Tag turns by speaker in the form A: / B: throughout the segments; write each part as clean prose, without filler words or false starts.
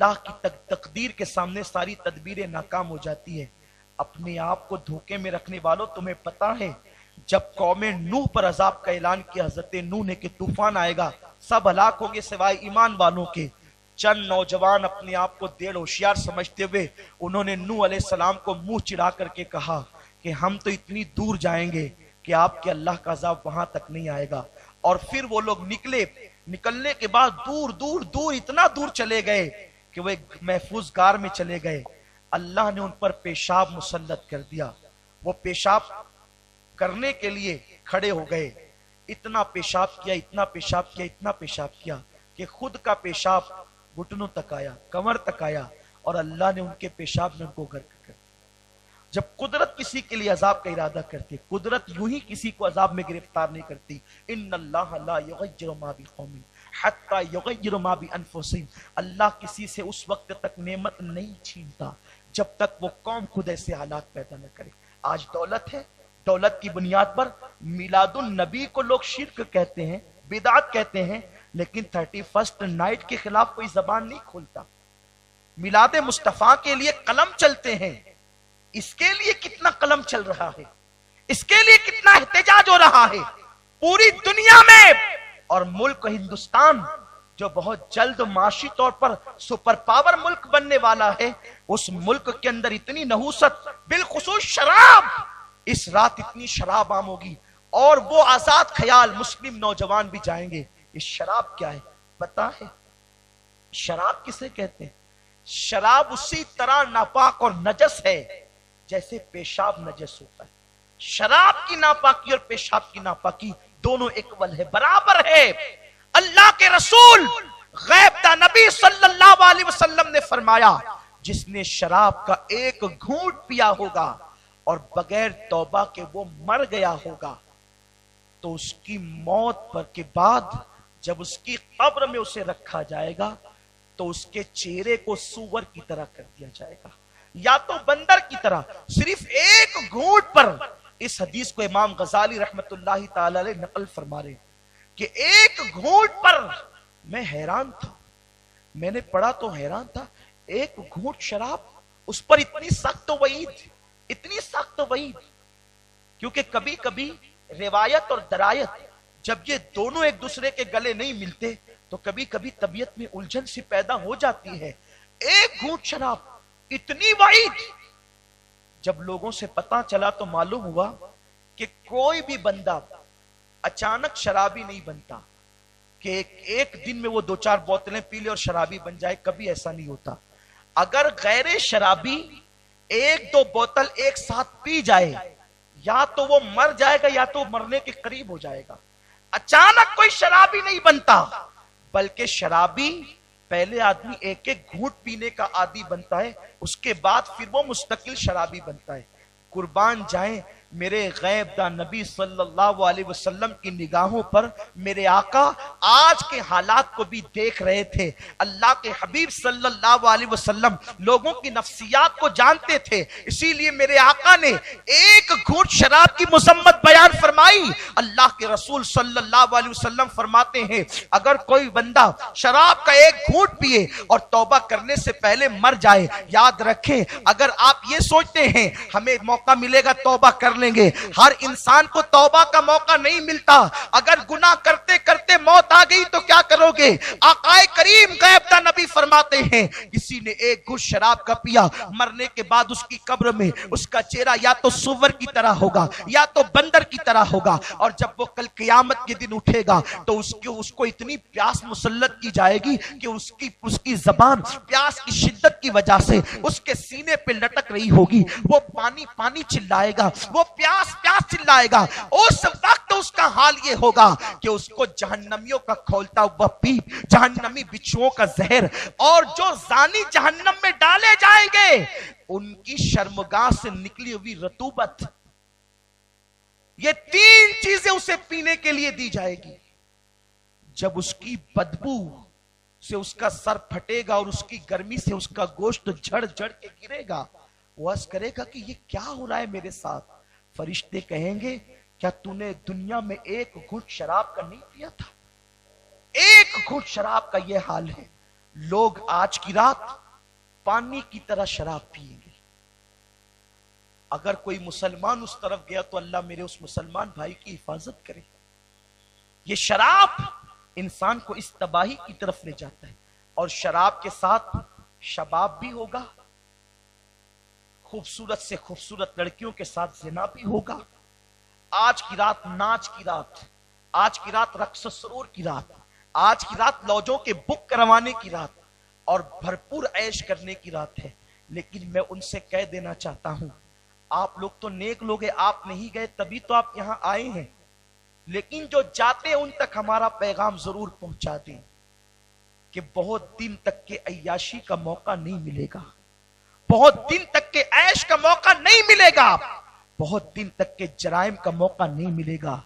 A: अल्लाह की तकदीर के सामने सारी तदबीरें नाकाम हो जाती है। अपने आप को धोखे में रखने वालों, तुम्हें पता है जब कौमे नूह पर अजाब का ऐलान किया हजरत नूह ने कि तूफान आएगा, सब हलाक होंगे सिवाय ईमान वालों के, चंद नौजवान अपने आप को देर होशियार समझते हुए उन्होंने नूह अलैहिस्सलाम को मुंह चिढ़ा करके कहा कि हम तो इतनी दूर जाएंगे कि आपके अल्लाह का अजाब वहां तक नहीं आएगा। और फिर वो लोग निकलने के बाद दूर दूर दूर इतना दूर चले गए कि वो एक महफूज गार में चले गए। अल्लाह ने उन पर पेशाब मुसल्लत कर दिया। वो पेशाब करने के लिए खड़े हो गए, इतना पेशाब किया, इतना पेशाब किया, इतना पेशाब किया कि खुद का पेशाब घुटनों तक आया, कमर तक आया, और अल्लाह ने उनके पेशाब में उनको गर्क कर दिया। जब कुदरत किसी के लिए अजाब का इरादा करती, कुदरत यूं ही किसी को अजाब में गिरफ्तार नहीं करती। इन्नल्लाह ला युगय्यिरु मा बिक़ौमिन हत्ता युगय्यिरु मा बिअनफुसिहिम। अल्लाह किसी से उस वक्त तक नेमत नहीं छीनता जब तक वो कौम खुद ऐसे हालात पैदा न करे। आज दौलत है, दौलत की बुनियाद पर मिलादुन नबी को लोग शिर्क कहते हैं, बिदात कहते हैं, लेकिन 31st नाइट के खिलाफ कोई जबान नहीं खोलता। मिलाद मुस्तफा के लिए कलम चलते हैं, इसके लिए कितना कलम चल रहा है, इसके लिए कितना एहतजाज हो रहा है पूरी दुनिया में। और मुल्क हिंदुस्तान जो बहुत जल्द माशी तौर पर सुपर पावर मुल्क बनने वाला है, उस मुल्क के अंदर इतनी नहूसत, बिलखुसूस शराब, इस रात इतनी शराब आम होगी और वो आजाद ख्याल मुस्लिम नौजवान भी जाएंगे। ये शराब क्या है पता है? शराब किसे कहते हैं? शराब उसी तरह नापाक और नजस है जैसे पेशाब नजस होता है। शराब की नापाकी और पेशाब की नापाकी दोनों इक्वल है, बराबर है। अल्लाह के रसूल गैब दा नबी सल्लल्लाहु अलैहि वसल्लम ने फरमाया, जिसने शराब का एक घूंट पिया होगा और बगैर तौबा के वो मर गया होगा, तो उसकी मौत पर के बाद जब उसकी कब्र में उसे रखा जाएगा तो उसके चेहरे को सूअर की तरह कर दिया जाएगा या तो बंदर की तरह, सिर्फ एक घूंट पर। इस हदीस को इमाम गजाली रहमतुल्लाहि ताला अलैह नकल फरमा रहे कि एक घूंट पर मैं हैरान था, मैंने पढ़ा तो हैरान था, एक घूंट शराब, उस पर इतनी सख्त वईद, इतनी सख्त वईद। क्योंकि कभी कभी रिवायत और दरायत जब ये दोनों एक दूसरे के गले नहीं मिलते तो कभी कभी तबीयत में उलझन सी पैदा हो जाती है। एक घूंट शराब, इतनी वईद। जब लोगों से पता चला तो मालूम हुआ कि कोई भी बंदा अचानक शराबी नहीं बनता कि एक दिन में वो 2-4 बोतलें पी ले और शराबी बन जाए, कभी ऐसा नहीं होता। अगर गैर शराबी 1-2 बोतल एक साथ पी जाए, या तो वो मर जाएगा या तो मरने के करीब हो जाएगा। अचानक कोई शराबी नहीं बनता, बल्कि शराबी पहले आदमी एक एक घूंट पीने का आदी बनता है, उसके बाद फिर वो मुस्तकिल शराबी बनता है। कुर्बान जाएं मेरे गैब दा नबी सल्लल्लाहु अलैहि वसल्लम की निगाहों पर मेरे आका आज के हालात को भी देख रहे थे। अल्लाह के हबीब सल्लल्लाहु अलैहि वसल्लम लोगों की नफ्सियात को जानते थे, इसीलिए मेरे आका ने एक घूंट शराब की मुसम्मत बयान फरमाई। अल्लाह के रसूल सल्लल्लाहु अलैहि वसल्लम फरमाते हैं, अगर कोई बंदा शराब का एक घूंट पिए और तौबा करने से पहले मर जाए, याद रखें, अगर आप ये सोचते हैं हमें मौका मिलेगा तौबा कर लेंगे, हर इंसान को तौबा का मौका नहीं मिलता। अगर गुनाह करते करते मौत आ गई तो क्या करोगे? आकाए करीम गैब दा नबी फरमाते हैं, किसी ने एक घूंट शराब का पिया, मरने के बाद उसकी कब्र में उसका चेहरा या तो सुअर की तरह होगा या तो बंदर की तरह होगा, और जब वो कल क़यामत के दिन उठेगा तो उसको इतनी प्यास मुसल्लत की जाएगी कि उसकी जबान प्यास की शिद्दत की वजह से उसके सीने पे लटक रही होगी। वो पानी पानी चिल्लाएगा, वो प्यास प्यास चिल्लाएगा। उस वक्त उसका हाल ये होगा कि उसको जहन्नमियों का खोलता हुआ पीप, जहन्नमी बिच्छुओं का जहर, और जो जानी जहन्नम में डाले जाएंगे उनकी शर्मगाह से निकली हुई रतूबत, ये 3 चीजें उसे पीने के लिए दी जाएगी। जब उसकी बदबू से उसका सर फटेगा और उसकी गर्मी से उसका गोश्त झड़ झड़ के गिरेगा, वो अर्ज करेगा कि ये क्या हो रहा है मेरे साथ? फरिश्ते कहेंगे, क्या तूने दुनिया में एक घूंट शराब का नहीं पिया था? एक घूंट शराब का ये हाल है। لوگ آج کی رات پانی کی طرح شراب پیئیں گے. اگر کوئی مسلمان اس طرف گیا تو اللہ میرے اس مسلمان بھائی کی حفاظت کرے. یہ شراب انسان کو اس تباہی کی طرف لے جاتا ہے. اور شراب کے ساتھ شباب بھی ہوگا, خوبصورت سے خوبصورت لڑکیوں کے ساتھ زنا بھی ہوگا. آج کی رات ناچ کی رات, آج کی رات رقص سرور کی رات, آج کی رات لوجوں کے بک کروانے کی رات اور بھرپور عیش کرنے کی رات ہے. لیکن میں ان سے کہہ دینا چاہتا ہوں, آپ لوگ تو نیک لوگ ہیں, آپ نہیں گئے تبھی تو آپ یہاں آئے ہیں, لیکن جو جاتے ہیں ان تک ہمارا پیغام ضرور پہنچا دیں کہ بہت دن تک کے عیاشی کا موقع نہیں ملے گا, بہت دن تک کے عیش کا موقع نہیں ملے گا, بہت دن تک کے جرائم کا موقع نہیں ملے گا.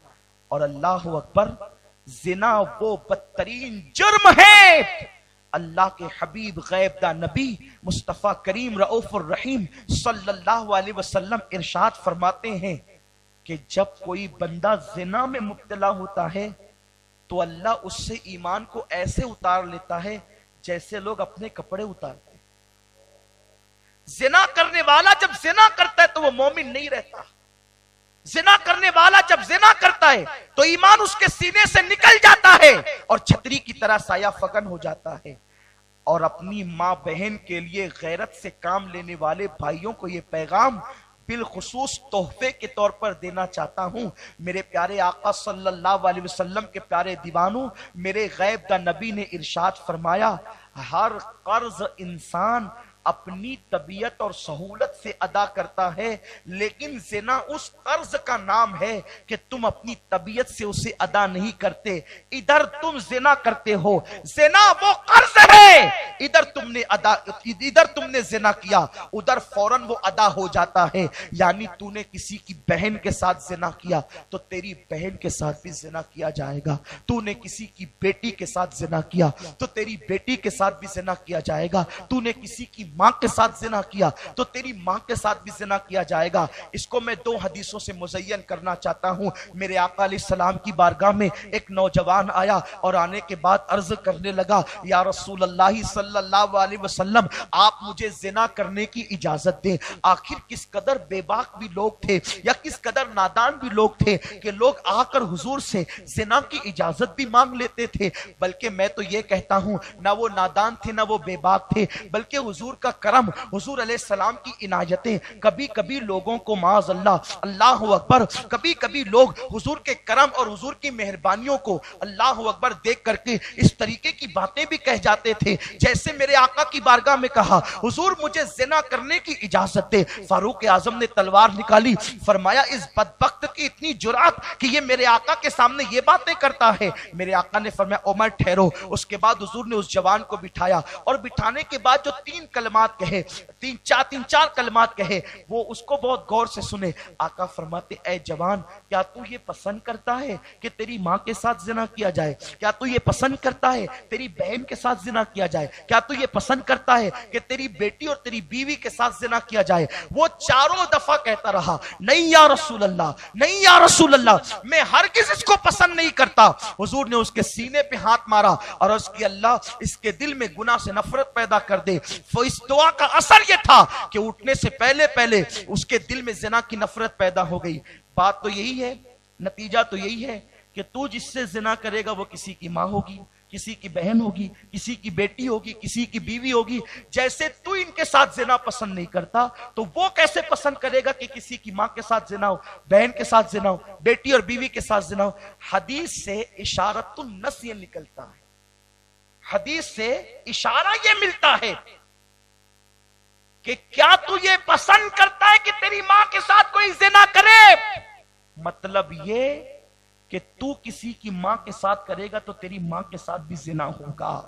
A: اور اللہ اکبر, زنا وہ بدترین جرم ہے. اللہ کے حبیب غیب دا نبی مصطفیٰ کریم رؤوف الرحیم صلی اللہ علیہ وسلم ارشاد فرماتے ہیں کہ جب کوئی بندہ زنا میں مبتلا ہوتا ہے تو اللہ اس سے ایمان کو ایسے اتار لیتا ہے جیسے لوگ اپنے کپڑے اتارتے ہیں. زنا کرنے والا جب زنا کرتا ہے تو وہ مومن نہیں رہتا. زنا کرنے والا جب زنا کرتا ہے تو ایمان اس کے سینے سے نکل جاتا ہے اور چھتری کی طرح سایہ فگن ہو جاتا ہے. اور اپنی ماں بہن کے لیے غیرت سے کام لینے والے بھائیوں کو یہ پیغام بالخصوص تحفے کے طور پر دینا چاہتا ہوں. میرے پیارے آقا صلی اللہ علیہ وسلم کے پیارے دیوانوں, میرے غیب دا نبی نے ارشاد فرمایا, ہر قرض انسان اپنی طبیعت اور سہولت سے ادا کرتا ہے, لیکن زنا اس قرض کا نام ہے کہ تم اپنی طبیعت سے اسے ادا نہیں کرتے. ادھر تم زنا کرتے ہو, زنا وہ قرض ہے, ادھر تم نے زنا کیا, ادھر فوراً وہ ادا ہو جاتا ہے. یعنی تو نے کسی کی بہن کے ساتھ زنا کیا تو تیری بہن کے ساتھ بھی زنا کیا جائے گا, تو نے کسی کی بیٹی کے ساتھ زنا کیا تو تیری بیٹی کے ساتھ بھی زنا کیا جائے گا, تو نے کسی کی ماں کے ساتھ زنا کیا تو تیری ماں کے ساتھ بھی زنا کیا جائے گا. اس کو میں 2 حدیثوں سے مزین کرنا چاہتا ہوں. میرے آقا علیہ السلام کی بارگاہ میں ایک نوجوان آیا اور آنے کے بعد عرض کرنے لگا, یا رسول اللہ صلی اللہ علیہ وسلم, آپ مجھے زنا کرنے کی اجازت دیں. آخر کس قدر بے باک بھی لوگ تھے یا کس قدر نادان بھی لوگ تھے کہ لوگ آ کر حضور سے زنا کی اجازت بھی مانگ لیتے تھے. بلکہ میں تو یہ کہتا ہوں, نہ وہ نادان تھے نہ وہ بے باک تھے, بلکہ حضور کا کرم, حضور علیہ السلام کی عنایتیں, کبھی کبھی لوگوں کو معاذ اللہ, اللہ اکبر, کبھی کبھی لوگ حضور کے کرم اور حضور کی مہربانیوں کو اللہ اکبر دیکھ کر کے اس طریقے کی باتیں بھی کہہ جاتے تھے جیسے میرے آقا کی بارگاہ میں کہا, حضور مجھے زنا کرنے کی اجازت دے. فاروق اعظم نے تلوار نکالی, فرمایا اس بدبخت کی اتنی جرات کہ یہ میرے آقا کے سامنے یہ باتیں کرتا ہے. میرے آقا نے فرمایا عمر ٹھہرو. اس کے بعد حضور نے اس جوان کو بٹھایا اور بٹھانے کے بعد جو 3 کلمات کہے, 3-4 کلمات کہے, وہ اس کو بہت غور سے سنے. آقا فرماتے, اے جوان, کیا تو یہ پسند کرتا ہے کہ تیری ماں کے ساتھ زنا کیا جائے؟ کیا تو یہ پسند کرتا ہے تیری بہن کے ساتھ زنا کیا جائے؟ کیا تو یہ پسند کرتا ہے کہ تیری بیٹی اور تیری بیوی کے ساتھ زنا کیا جائے؟ وہ 4 دفعہ کہتا رہا, نہیں یا رسول اللہ, نہیں یا رسول اللہ, میں ہرگز اس کو پسند نہیں کرتا. حضور نے اس کے سینے پہ ہاتھ مارا اور عرض کی, اللہ اس کے دل میں گناہ سے نفرت پیدا کر دے. اس دعا کا اثر یہ تھا کہ اٹھنے سے پہلے اس کے دل میں زنا کی نفرت پیدا ہو گئی. بات تو یہی ہے, نتیجہ تو یہی ہے کہ تو جس سے زنا کرے گا وہ کسی کی ماں ہوگی, کسی کی بہن ہوگی, کسی کی بیٹی ہوگی, کسی کی بیوی ہوگی. جیسے تو ان کے ساتھ زنا پسند نہیں کرتا تو وہ کیسے پسند کرے گا کہ کسی کی ماں کے ساتھ زنا ہو, بہن کے ساتھ زنا ہو, بیٹی اور بیوی کے ساتھ زنا ہو. حدیث سے اشارۃ النص یہ نکلتا ہے, حدیث سے اشارہ یہ ملتا ہے کہ کیا تو یہ پسند کرتا ہے کہ تیری ماں کے ساتھ کوئی زنا کرے؟ مطلب یہ کہ تو کسی کی ماں کے ساتھ کرے گا تو تیری ماں کے ساتھ بھی زنا ہوگا.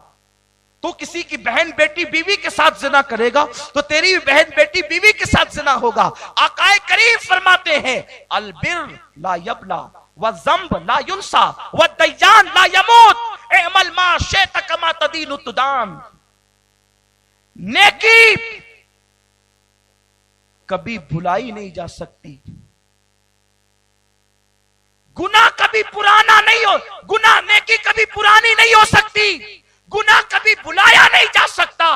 A: تو کسی کی بہن بیٹی بیوی کے ساتھ زنا کرے گا تو تیری بہن بیٹی بیوی کے ساتھ زنا ہوگا. آقا کریم فرماتے ہیں, البر لا یبلا والذنب لا ینسا والدیان لا یموت, اعمل ما شئت کما تدین تدان. نیکی کبھی بھلائی نہیں جا سکتی, گناہ کبھی پرانا نہیں ہو, گناہ نیکی کبھی پرانی نہیں ہو سکتی. गुनाह कभी बुलाया नहीं जा सकता,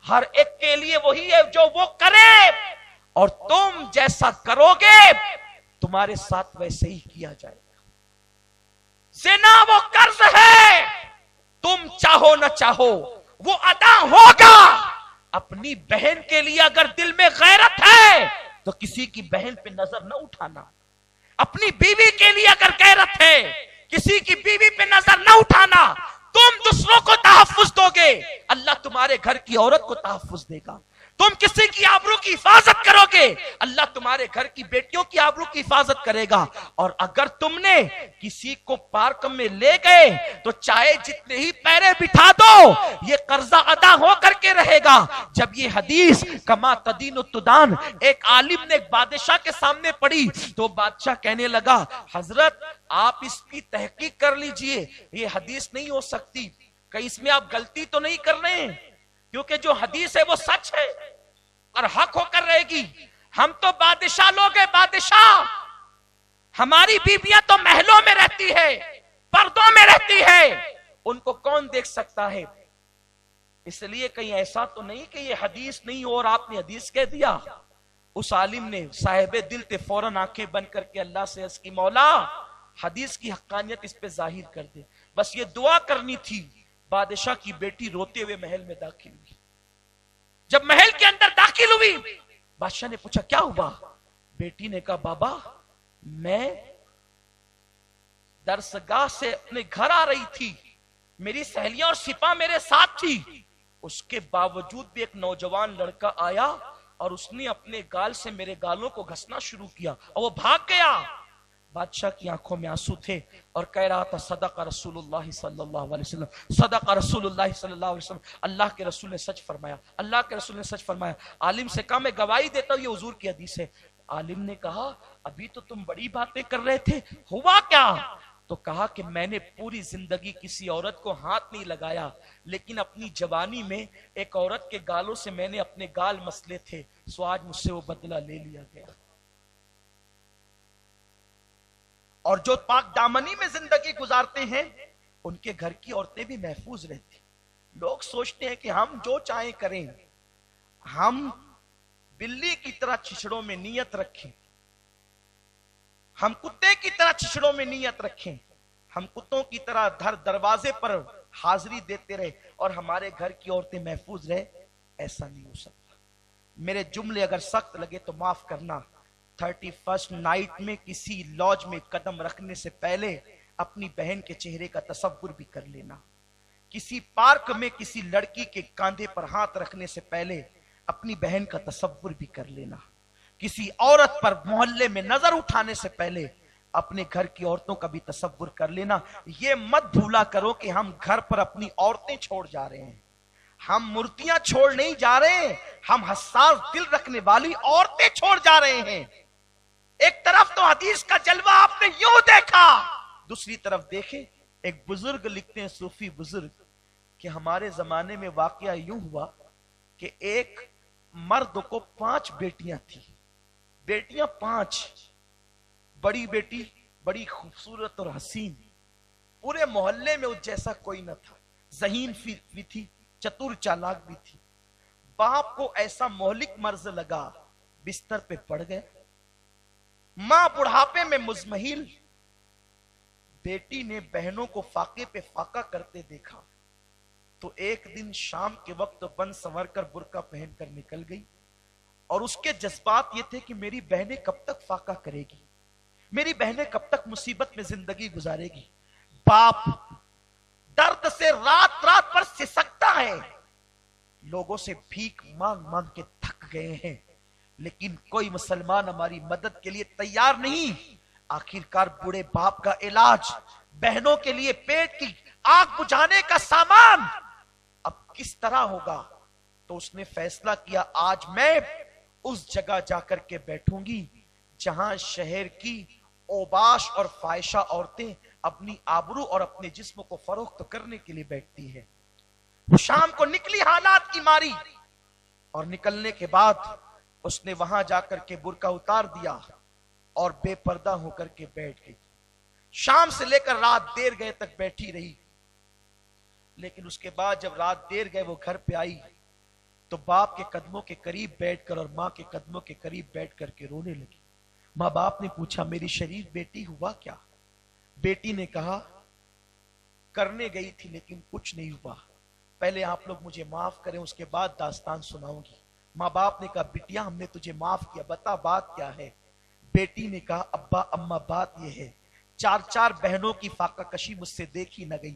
A: हर एक के लिए वही है जो वो करे, और तुम जैसा करोगे तुम्हारे साथ वैसे ही किया जाएगा। ज़िना वो कर्ज है, तुम चाहो न चाहो वो अदा होगा। अपनी बहन के लिए अगर दिल में गैरत है तो किसी की बहन पे नजर न उठाना। अपनी बीवी के लिए अगर गैरत है, किसी की बीवी पे नजर न उठाना। तुम दूसरों को तहफ्फुज दोगे, अल्लाह तुम्हारे घर की औरत को तहफ्फुज देगा। तुम किसी की आबरू की हिफाजत करोगे, अल्लाह तुम्हारे घर की बेटियों की आबरू की हिफाजत करेगा। और अगर तुमने किसी को पार्क में ले गए तो चाहे जितने ही पैरे बिठा दो, ये कर्जा अदा हो करके रहेगा। जब ये हदीस कमा तदीन तुदान एक आलिम ने एक बादशाह के सामने पढ़ी तो बादशाह कहने लगा, हजरत आप इसकी तहकीक कर लीजिए, ये हदीस नहीं हो सकती, कहीं इसमें आप गलती तो नहीं कर रहे हैं, क्योंकि जो हदीस है वो सच है और हक होकर रहेगी। हम तो बादशाह लोग हैं, बादशाह, हमारी बीबियां तो महलों में रहती है, पर्दों में रहती है, उनको कौन देख सकता है। इसलिए कहीं ऐसा तो नहीं कि ये हदीस नहीं हो और आपने हदीस कह दिया। उस आलिम ने साहिबे दिल थे फौरन आंखें बंद करके अल्लाह से अर्ज की, मौला हदीस की हक्कानियत इस पे जाहिर कर दे। बस ये दुआ करनी थी। बादशाह की बेटी रोते हुए महल में दाखिल हुई। जब महल के अंदर दाखिल हुई, बादशाह ने पूछा क्या हुआ। बेटी ने कहा, बाबा मैं दरसगाह से अपने घर आ रही थी, मेरी सहेलियां और सिपा मेरे साथ थी, उसके बावजूद भी एक नौजवान लड़का आया और उसने अपने गाल से मेरे गालों को घसना शुरू किया और वो भाग गया। बादशाह की आंखों में आंसू थे और कह रहा था, सदका रसूलुल्लाह सल्लल्लाहु अलैहि वसल्लम, सदका रसूलुल्लाह सल्लल्लाहु अलैहि वसल्लम, अल्लाह के रसूल ने सच फरमाया, अल्लाह के रसूल ने सच फरमाया। आलिम से कहा, मैं गवाही देता हूं ये हुजूर की हदीस है। आलिम ने कहा, अभी तो तुम बड़ी बातें कर रहे थे, हुआ क्या। तो कहा कि मैंने पूरी जिंदगी किसी औरत को हाथ नहीं लगाया, लेकिन अपनी जवानी में एक औरत के गालों से मैंने अपने गाल मसले थे, सो आज मुझसे वो बदला ले लिया गया। और जो पाक दामनी में जिंदगी गुजारते हैं उनके घर की औरतें भी महफूज रहती। लोग सोचते हैं कि हम जो चाहें करें, हम बिल्ली की तरह छिछड़ों में नियत रखें, हम कुत्ते की तरह छिछड़ों में नियत रखें, हम कुत्तों की तरह दरवाजे पर हाजिरी देते रहे और हमारे घर की औरतें महफूज रहे, ऐसा नहीं हो सकता। मेरे जुमले अगर सख्त लगे तो माफ करना। 31st नाइट में किसी लॉज में कदम रखने से पहले अपनी बहन के चेहरे का तसव्वुर भी कर लेना। किसी पार्क में किसी लड़की के कांधे पर हाथ रखने से पहले अपनी बहन का तसव्वुर भी कर लेना। किसी औरत पर मोहल्ले में नजर उठाने से पहले अपने घर की औरतों का भी तसव्वुर कर लेना। ये मत भूला करो कि हम घर पर अपनी औरतें छोड़ जा रहे हैं, हम मूर्तियां छोड़ नहीं जा रहे, हम हसास दिल रखने वाली औरतें छोड़ जा रहे हैं। एक तरफ तो हदीस का जलवा आपने यूं देखा, दूसरी तरफ देखे एक बुजुर्ग लिखते हैं, सूफी बुजुर्ग, कि हमारे जमाने में वाकया यूं हुआ कि एक मर्द को 5 बेटियां थी, बेटियां 5, बड़ी बेटी बड़ी खूबसूरत और हसीन, पूरे मोहल्ले में उस जैसा कोई न था, ज़हीन भी थी, चतुर चालाक भी थी। बाप को ऐसा मोहलिक मर्ज लगा, बिस्तर पे पड़ गए, मां बुढ़ापे में मुजमहिल। बेटी ने बहनों को फाके पे फाका करते देखा तो एक दिन शाम के वक्त बन संवर कर बुर्का पहनकर निकल गई और उसके जज्बात ये थे कि मेरी बहनें कब तक फाका करेगी, मेरी बहनें कब तक मुसीबत में जिंदगी गुजारेगी। बाप दर्द से रात रात पर सिसकता है, लोगों से भीख मांग मांग के थक गए हैं, लेकिन कोई मुसलमान हमारी मदद के लिए तैयार नहीं। आखिरकार बूढ़े बाप का इलाज, बहनों के लिए पेट की आग बुझाने का सामान अब किस तरह होगा। तो उसने फैसला किया, आज मैं उस जगह जाकर के बैठूंगी जहां शहर की ओबाश और फाहिशा औरतें अपनी आबरू और अपने जिस्म को फरोख्त करने के लिए बैठती है। वो शाम को निकली हालात की मारी और निकलने के बाद उसने वहां जाकर के बुर्का उतार दिया और बेपर्दा होकर के बैठ गई। शाम से लेकर रात देर गए तक बैठी रही। लेकिन उसके बाद जब रात देर गए वो घर पे आई तो बाप के कदमों के करीब बैठकर और माँ के कदमों के करीब बैठ करके रोने लगी। माँ बाप ने पूछा मेरी शरीफ बेटी हुआ क्या? बेटी ने कहा करने गई थी लेकिन कुछ नहीं हुआ, पहले आप लोग मुझे माफ करें उसके बाद दास्तान सुनाऊंगी। माँ बाप ने कहा बिटिया हमने तुझे माफ किया, बता बात क्या है? बेटी ने कहा अब्बा अम्मा बात यह है, चार चार बहनों की फाका कशी मुझसे देखी न गई,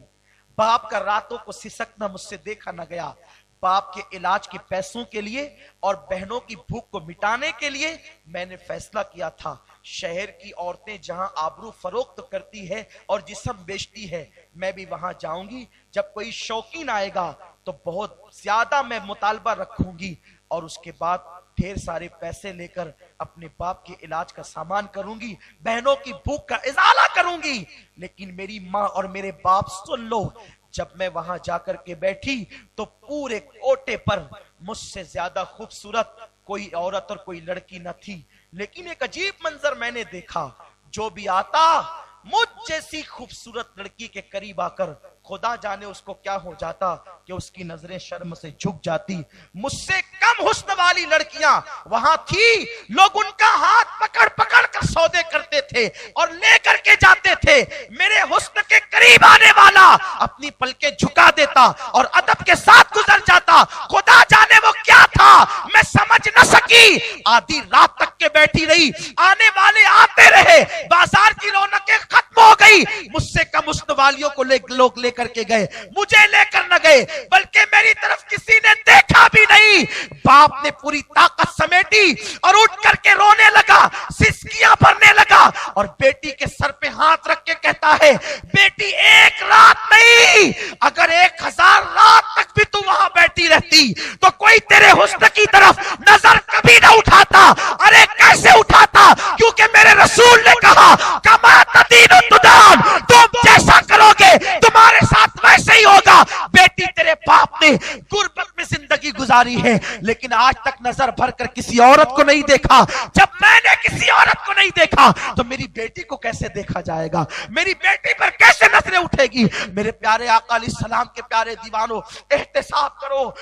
A: बाप का रातों को सिसकना मुझसे देखा न गया, बाप के इलाज के पैसों के लिए और बहनों की भूख को मिटाने के लिए मैंने फैसला किया था शहर की औरतें जहां आबरू फरोख्त करती है और जिस्म बेचती है मैं भी वहां जाऊंगी, जब कोई शौकीन आएगा तो बहुत ज्यादा मैं मुतालबा रखूंगी और उसके बाद ढेर सारे पैसे लेकर अपने बाप के इलाज का सामान करूंगी, बहनों की भूख का इजाला करूंगी। लेकिन मेरी माँ और मेरे बाप सुन लो, जब मैं वहां जाकर के बैठी तो पूरे कोटे पर मुझसे ज्यादा खूबसूरत कोई औरत और कोई लड़की न थी, लेकिन एक अजीब मंजर मैंने देखा, जो भी आता मुझ जैसी खूबसूरत लड़की के करीब आकर खुदा जाने उसको क्या हो जाता कि उसकी नजरें शर्म से झुक जाती। मुझसे कम हुस्न वाली लड़कियां वहां थी, लोग उनका हाथ पकड़ पकड़ कर सौदे करते थे और लेकर के जाते थे। मेरे हुस्न के करीब आने वाला अपनी पलकें झुका देता और अदब के साथ गुजर जाता। खुदा जाने वो क्या था मैं समझ न सकी। आधी रात तक के बैठी रही, आने वाले आते रहे, बाजार की रौनकें खत्म हो गई। मुझसे कम हुस्न वालियों को लोग लेकर के गए, मुझे लेकर न गए, बल्कि मेरी तरफ किसी ने देखा भी नहीं। बाप ने पूरी ताकत समेटी और उठ करके रोने लगा, सिसकियां भरने लगा और बेटी के सर पे हाथ रख के कहता है बेटी एक रात नहीं, अगर 1000 रात तक भी तू वहां बैठी रहती तो कोई तेरे हुस्न की तरफ नजर कभी ना उठाता। अरे कैसे उठाता? क्योंकि मेरे रसूल ने कहा कमा तदीन तुदान, तुम जैसा करोगे तुम्हारे साथ वैसे ही होगा। बेटी तेरे बाप ने गुर्बत में जिंदगी गुजारी है लेकिन आज तक नजर भर कर किसी औरत को नहीं देखा। जब मैंने किसी औरत को नहीं देखा तो मेरी बेटी को कैसे देखा जाएगा? मेरी बेटी पर कैसे नजरें उठेगी? मेरे प्यारे आका अलैहि सलाम के प्यारे दीवानों, एहतिसाब करो,